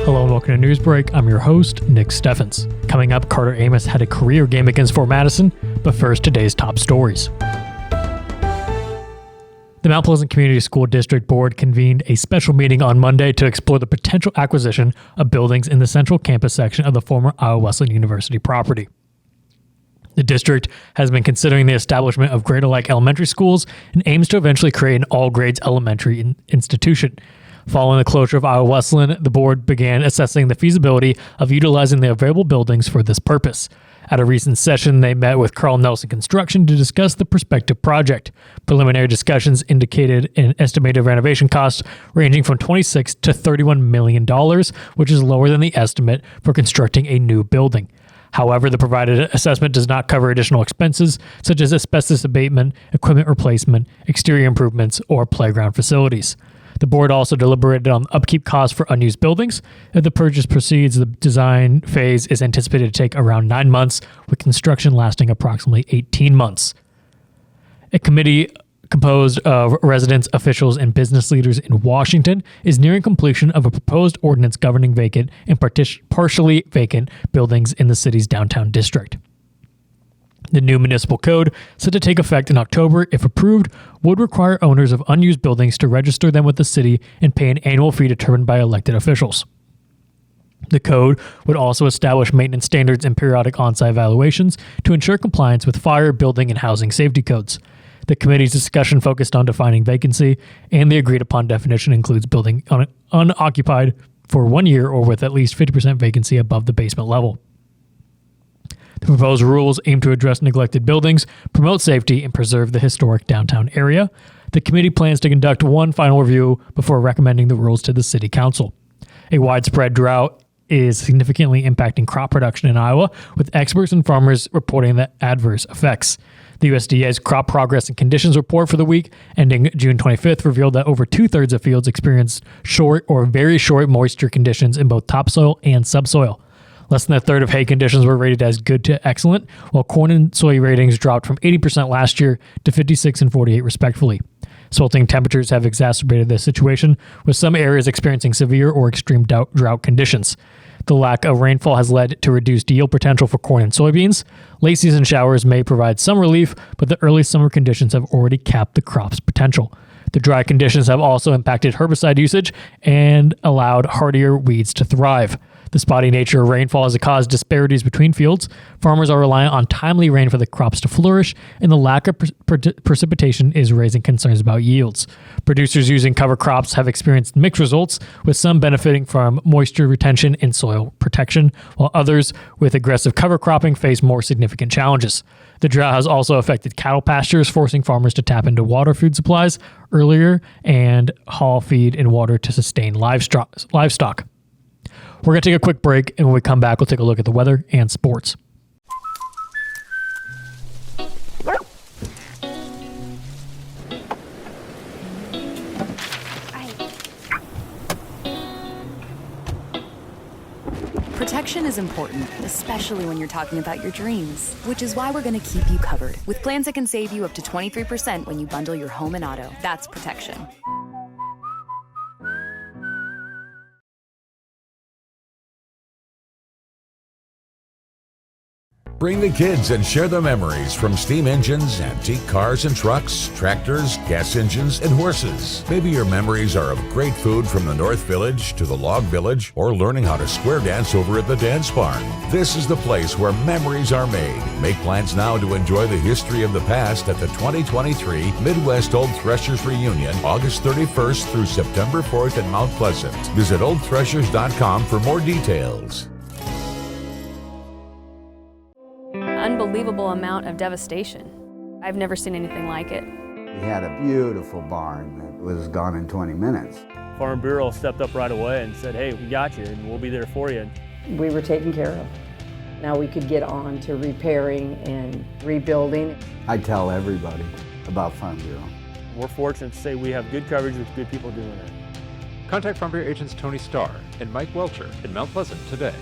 Hello and welcome to Newsbreak. I'm your host, Nick Steffens. Coming up, Carter Amos had a career game against Fort Madison, but first, today's top stories. The Mount Pleasant Community School District Board convened a special meeting on Monday to explore the potential acquisition of buildings in the central campus section of the former Iowa Wesleyan University property. The district has been considering the establishment of grade-alike elementary schools and aims to eventually create an all-grades elementary institution. Following the closure of Iowa Wesleyan, the board began assessing the feasibility of utilizing the available buildings for this purpose. At a recent session, they met with Carl Nelson Construction to discuss the prospective project. Preliminary discussions indicated an estimated renovation cost ranging from $26 to $31 million, which is lower than the estimate for constructing a new building. However, the provided assessment does not cover additional expenses such as asbestos abatement, equipment replacement, exterior improvements, or playground facilities. The board also deliberated on upkeep costs for unused buildings. If the purchase proceeds, the design phase is anticipated to take around 9 months, with construction lasting approximately 18 months. A committee composed of residents, officials, and business leaders in Washington is nearing completion of a proposed ordinance governing vacant and partially vacant buildings in the city's downtown district. The new municipal code, set to take effect in October if approved, would require owners of unused buildings to register them with the city and pay an annual fee determined by elected officials. The code would also establish maintenance standards and periodic on-site evaluations to ensure compliance with fire, building, and housing safety codes. The committee's discussion focused on defining vacancy, and the agreed-upon definition includes building unoccupied for 1 year or with at least 50% vacancy above the basement level. The proposed rules aim to address neglected buildings, promote safety, and preserve the historic downtown area. The committee plans to conduct one final review before recommending the rules to the city council. A widespread drought is significantly impacting crop production in Iowa, with experts and farmers reporting the adverse effects. The USDA's Crop Progress and Conditions report for the week ending June 25th revealed that over two-thirds of fields experienced short or very short moisture conditions in both topsoil and subsoil. Less than a third of hay conditions were rated as good to excellent, while corn and soy ratings dropped from 80% last year to 56 and 48 respectively. Sweltering temperatures have exacerbated this situation, with some areas experiencing severe or extreme drought conditions. The lack of rainfall has led to reduced yield potential for corn and soybeans. Late season showers may provide some relief, but the early summer conditions have already capped the crop's potential. The dry conditions have also impacted herbicide usage and allowed hardier weeds to thrive. The spotty nature of rainfall has caused disparities between fields. Farmers are reliant on timely rain for the crops to flourish, and the lack of precipitation is raising concerns about yields. Producers using cover crops have experienced mixed results, with some benefiting from moisture retention and soil protection, while others with aggressive cover cropping face more significant challenges. The drought has also affected cattle pastures, forcing farmers to tap into water food supplies earlier and haul feed and water to sustain livestock. We're going to take a quick break, and when we come back, we'll take a look at the weather and sports. Protection is important, especially when you're talking about your dreams, which is why we're going to keep you covered with plans that can save you up to 23% when you bundle your home and auto. That's protection. Bring the kids and share the memories from steam engines, antique cars and trucks, tractors, gas engines, and horses. Maybe your memories are of great food from the North Village to the Log Village, or learning how to square dance over at the Dance Barn. This is the place where memories are made. Make plans now to enjoy the history of the past at the 2023 Midwest Old Threshers Reunion, August 31st through September 4th in Mount Pleasant. Visit oldthreshers.com for more details. Unbelievable amount of devastation. I've never seen anything like it. We had a beautiful barn that was gone in 20 minutes. Farm Bureau stepped up right away and said, hey, we got you and we'll be there for you. We were taken care of. Now we could get on to repairing and rebuilding. I tell everybody about Farm Bureau. We're fortunate to say we have good coverage with good people doing it. Contact Farm Bureau agents Tony Starr and Mike Welcher in Mount Pleasant today.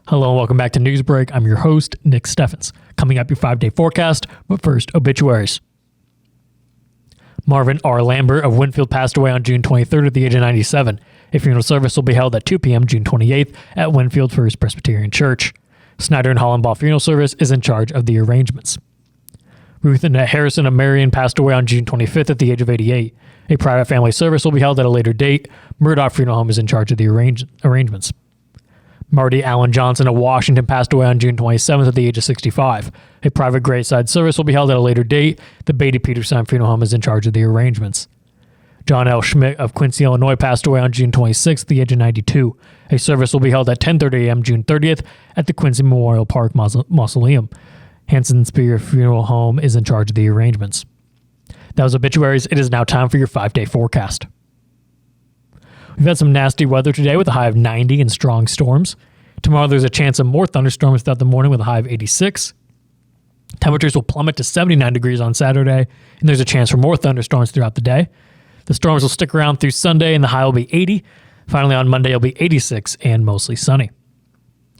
Hello and welcome back to Newsbreak. I'm your host, Nick Steffens. Coming up, your 5-day forecast, but first, obituaries. Marvin R. Lambert of Winfield passed away on June 23rd at the age of 97. A funeral service will be held at 2 p.m. June 28th at Winfield First Presbyterian Church. Snyder and Hollenbaugh Funeral Service is in charge of the arrangements. Ruth Annette Harrison of Marion passed away on June 25th at the age of 88. A private family service will be held at a later date. Murdoch Funeral Home is in charge of the arrangements. Marty Allen Johnson of Washington passed away on June 27th at the age of 65. A private graveside service will be held at a later date. The Beatty Peterson Funeral Home is in charge of the arrangements. John L. Schmidt of Quincy, Illinois passed away on June 26th at the age of 92. A service will be held at 10:30 a.m. June 30th at the Quincy Memorial Park Mausoleum. Hanson Spear Funeral Home is in charge of the arrangements. That was obituaries. It is now time for your 5-day forecast. We've had some nasty weather today with a high of 90 and strong storms. Tomorrow there's a chance of more thunderstorms throughout the morning with a high of 86. Temperatures will plummet to 79 degrees on Saturday, and there's a chance for more thunderstorms throughout the day. The storms will stick around through Sunday, and the high will be 80. Finally, on Monday, it'll be 86 and mostly sunny.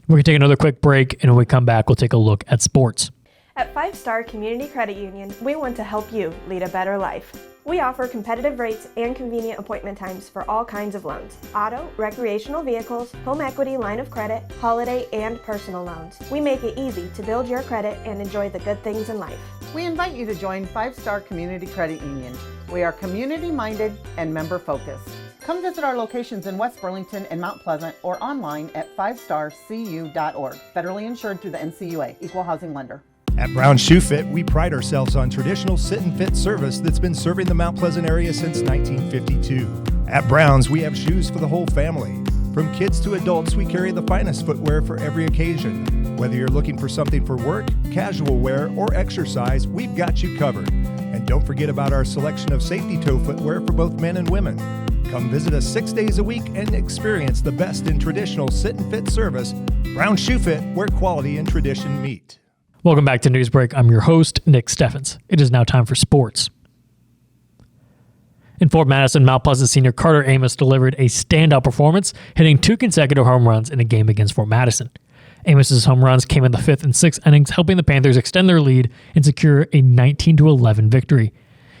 We're going to take another quick break, and when we come back, we'll take a look at sports. At 5 Star Community Credit Union, we want to help you lead a better life. We offer competitive rates and convenient appointment times for all kinds of loans: auto, recreational vehicles, home equity, line of credit, holiday, and personal loans. We make it easy to build your credit and enjoy the good things in life. We invite you to join 5 Star Community Credit Union. We are community-minded and member-focused. Come visit our locations in West Burlington and Mount Pleasant or online at 5starcu.org. Federally insured through the NCUA, Equal Housing Lender. At Brown Shoe Fit, we pride ourselves on traditional sit and fit service that's been serving the Mount Pleasant area since 1952. At Brown's, we have shoes for the whole family. From kids to adults, we carry the finest footwear for every occasion. Whether you're looking for something for work, casual wear, or exercise, we've got you covered. And don't forget about our selection of safety toe footwear for both men and women. Come visit us 6 days a week and experience the best in traditional sit and fit service. Brown Shoe Fit, where quality and tradition meet. Welcome back to Newsbreak. I'm your host, Nick Steffens. It is now time for sports. In Fort Madison, Mount Pleasant senior Carter Amos delivered a standout performance, hitting 2 consecutive home runs in a game against Fort Madison. Amos's home runs came in the 5th and 6th innings, helping the Panthers extend their lead and secure a 19-11 victory.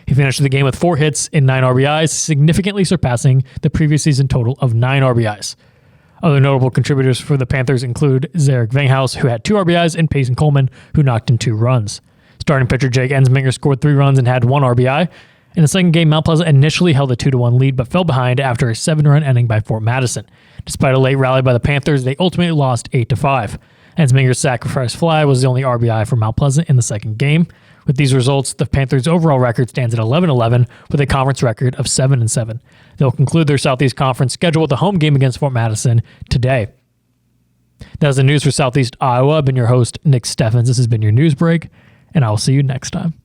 He finished the game with 4 hits and 9 RBIs, significantly surpassing the previous season total of 9 RBIs. Other notable contributors for the Panthers include Zarek Vanghaus, who had 2 RBIs, and Payson Coleman, who knocked in 2 runs. Starting pitcher Jake Ensminger scored 3 runs and had 1 RBI. In the second game, Mount Pleasant initially held a 2-1 lead, but fell behind after a 7-run inning by Fort Madison. Despite a late rally by the Panthers, they ultimately lost 8-5. Ensminger's sacrifice fly was the only RBI for Mount Pleasant in the second game. With these results, the Panthers' overall record stands at 11-11 with a conference record of 7-7. They'll conclude their Southeast Conference schedule with a home game against Fort Madison today. That's the news for Southeast Iowa. I've been your host, Nick Steffens. This has been your news break, and I will see you next time.